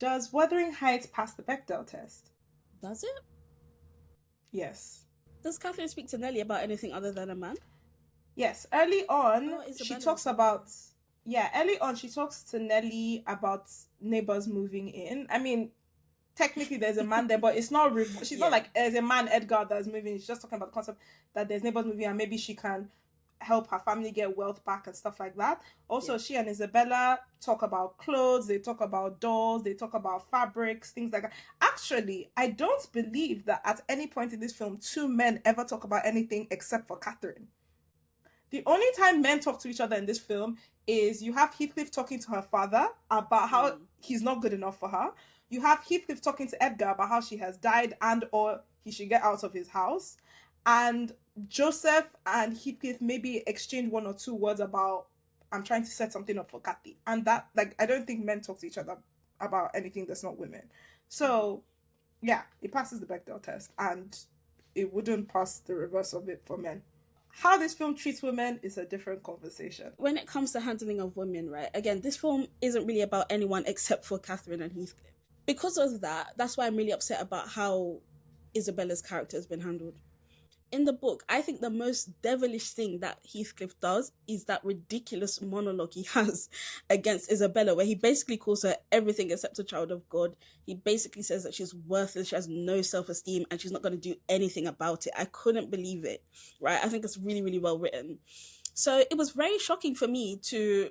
Does Wuthering Heights pass the Bechdel test? Does it? Yes. Does Catherine speak to Nelly about anything other than a man? Yes. Early on, she Isabella talks about... Yeah, early on, she talks to Nelly about neighbors moving in. I mean, technically there's a man there, but it's not... She's not like, there's a man, Edgar, that's moving. She's just talking about the concept that there's neighbors moving and maybe she can help her family get wealth back and stuff like that. Also, she and Isabella talk about clothes, they talk about dolls, they talk about fabrics, things like that. Actually, I don't believe that at any point in this film, two men ever talk about anything except for Catherine. The only time men talk to each other in this film is you have Heathcliff talking to her father about how he's not good enough for her. You have Heathcliff talking to Edgar about how she has died and or he should get out of his house. And Joseph and Heathcliff maybe exchange one or two words about, I'm trying to set something up for Kathy. And that, like, I don't think men talk to each other about anything that's not women. So, yeah, it passes the Bechdel test. And it wouldn't pass the reverse of it for men. How this film treats women is a different conversation. When it comes to handling of women, right, again, this film isn't really about anyone except for Catherine and Heathcliff. Because of that, that's why I'm really upset about how Isabella's character has been handled. In the book, I think the most devilish thing that Heathcliff does is that ridiculous monologue he has against Isabella, where he basically calls her everything except a child of God. He basically says that she's worthless, she has no self-esteem, and she's not going to do anything about it. I couldn't believe it, right? I think it's really, really well written. So it was very shocking for me to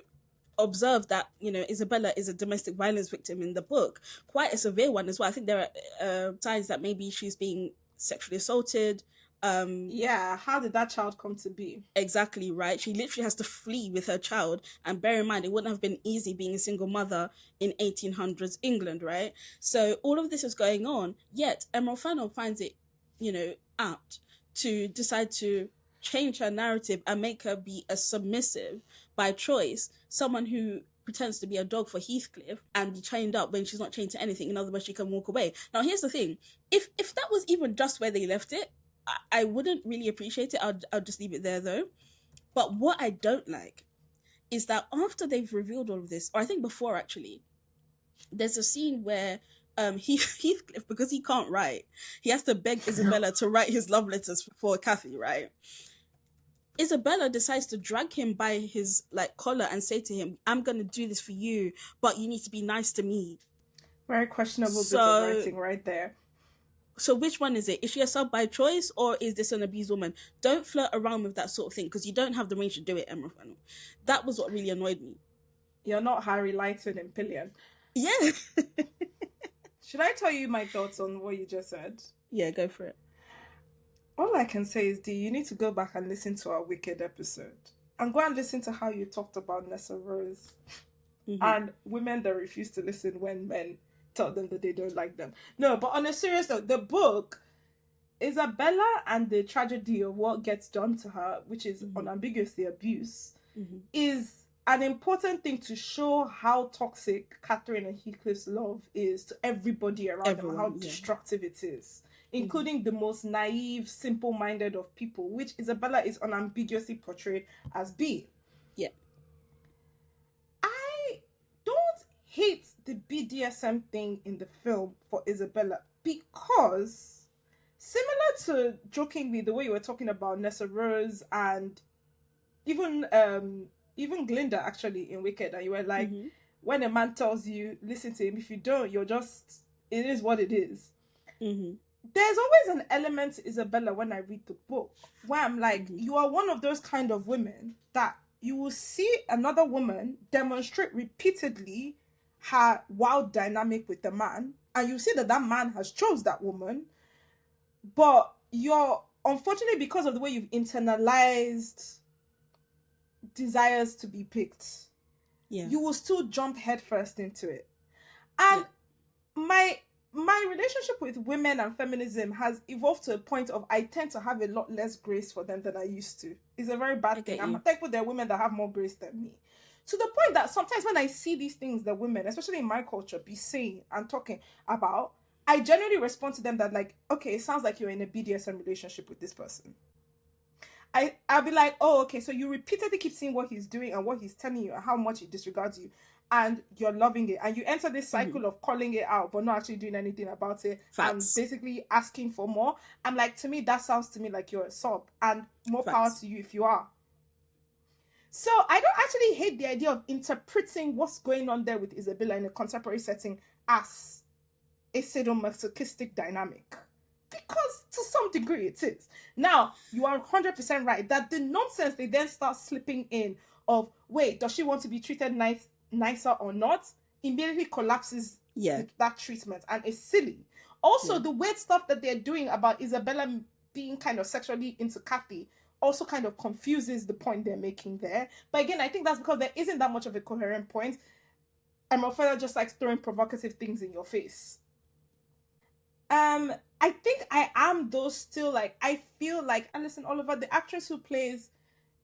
observe that, you know, Isabella is a domestic violence victim in the book. Quite a severe one as well. I think there are signs that maybe she's being sexually assaulted. How did that child come to be? Exactly, right? She literally has to flee with her child, and bear in mind it wouldn't have been easy being a single mother in 1800s England, right? So all of this is going on, yet Emerald Fennell finds it, you know, apt to decide to change her narrative and make her be a submissive by choice, someone who pretends to be a dog for Heathcliff and be chained up when she's not chained to anything. In other words, she can walk away. Now here's the thing, if that was even just where they left it, I wouldn't really appreciate it. I'll just leave it there though. But what I don't like is that after they've revealed all of this, or I think before actually, there's a scene where Heathcliff, because he can't write, he has to beg Isabella to write his love letters for Cathy, right? Isabella decides to drag him by his like collar and say to him, I'm going to do this for you, but you need to be nice to me. Very questionable bit of writing right there. So which one is it? Is she a sub by choice or is this an abused woman? Don't flirt around with that sort of thing because you don't have the range to do it, Emerald Fennell. That was what really annoyed me. You're not Harry Lighton in Pillion. Yeah. Should I tell you my thoughts on what you just said? Yeah, go for it. All I can say is, Dee, you need to go back and listen to our Wicked episode. And go and listen to how you talked about Nessa Rose. Mm-hmm. And women that refuse to listen when men tell them that they don't like them. No, but on a serious note, the book, Isabella and the tragedy of what gets done to her, which is unambiguously abuse, is an important thing to show how toxic Catherine and Heathcliff's love is to everybody around them and how destructive it is, including the most naive, simple-minded of people, which Isabella is unambiguously portrayed as being. Yeah. Hate the BDSM thing in the film for Isabella because, similar to jokingly the way you were talking about Nessa Rose and even Glinda actually in Wicked, and you were like, when a man tells you listen to him, if you don't, you're just, it is what it is. There's always an element to Isabella when I read the book where I'm like, you are one of those kind of women that you will see another woman demonstrate repeatedly her wild dynamic with the man, and you see that man has chose that woman, but you're, unfortunately, because of the way you've internalized desires to be picked, you will still jump headfirst into it. And my relationship with women and feminism has evolved to a point of I tend to have a lot less grace for them than I used to. It's a very bad thing. I'm thankful there are women that have more grace than me. To the point that sometimes when I see these things that women, especially in my culture, be saying and talking about, I generally respond to them that like, okay, it sounds like you're in a BDSM relationship with this person. I'll be like, oh, okay, so you repeatedly keep seeing what he's doing and what he's telling you and how much he disregards you. and you're loving it, and you enter this cycle of calling it out but not actually doing anything about it. Facts. And basically asking for more. I'm like, to me, that sounds to me like you're a sub, and more power to you if you are. So I don't actually hate the idea of interpreting what's going on there with Isabella in a contemporary setting as a sadomasochistic dynamic, because to some degree it is. Now, you are 100% right that the nonsense they then start slipping in of, wait, does she want to be treated nicer or not, immediately collapses that treatment and is silly. Also, the weird stuff that they're doing about Isabella being kind of sexually into Kathy also kind of confuses the point they're making there. But again, I think that's because there isn't that much of a coherent point. Emerald Fennell just likes throwing provocative things in your face. I think I am, though, still, like, I feel like Alison Oliver, the actress who plays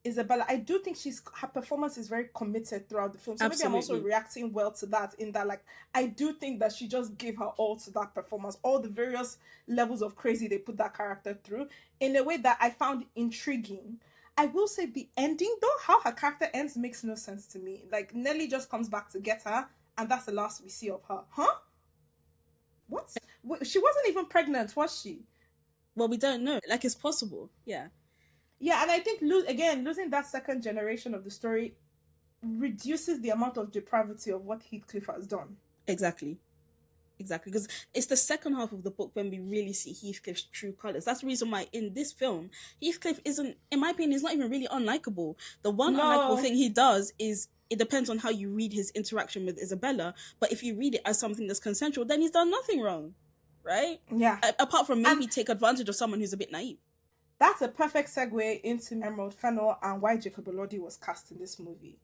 Isabella, I do think her performance is very committed throughout the film. So maybe I'm also reacting well to that, in that, like, I do think that she just gave her all to that performance, all the various levels of crazy they put that character through, in a way that I found intriguing. I will say the ending, though, how her character ends makes no sense to me. Like, Nelly just comes back to get her, and that's the last we see of her. Huh? What? She wasn't even pregnant, was she? Well, we don't know. Like, it's possible. Yeah. Yeah, and I think, losing that second generation of the story reduces the amount of depravity of what Heathcliff has done. Exactly. Because it's the second half of the book when we really see Heathcliff's true colours. That's the reason why in this film, Heathcliff isn't, in my opinion, he's not even really unlikable. The one unlikable thing he does is, it depends on how you read his interaction with Isabella, but if you read it as something that's consensual, then he's done nothing wrong, right? Yeah. Apart from maybe take advantage of someone who's a bit naive. That's a perfect segue into Emerald Fennell and why Jacob Elordi was cast in this movie.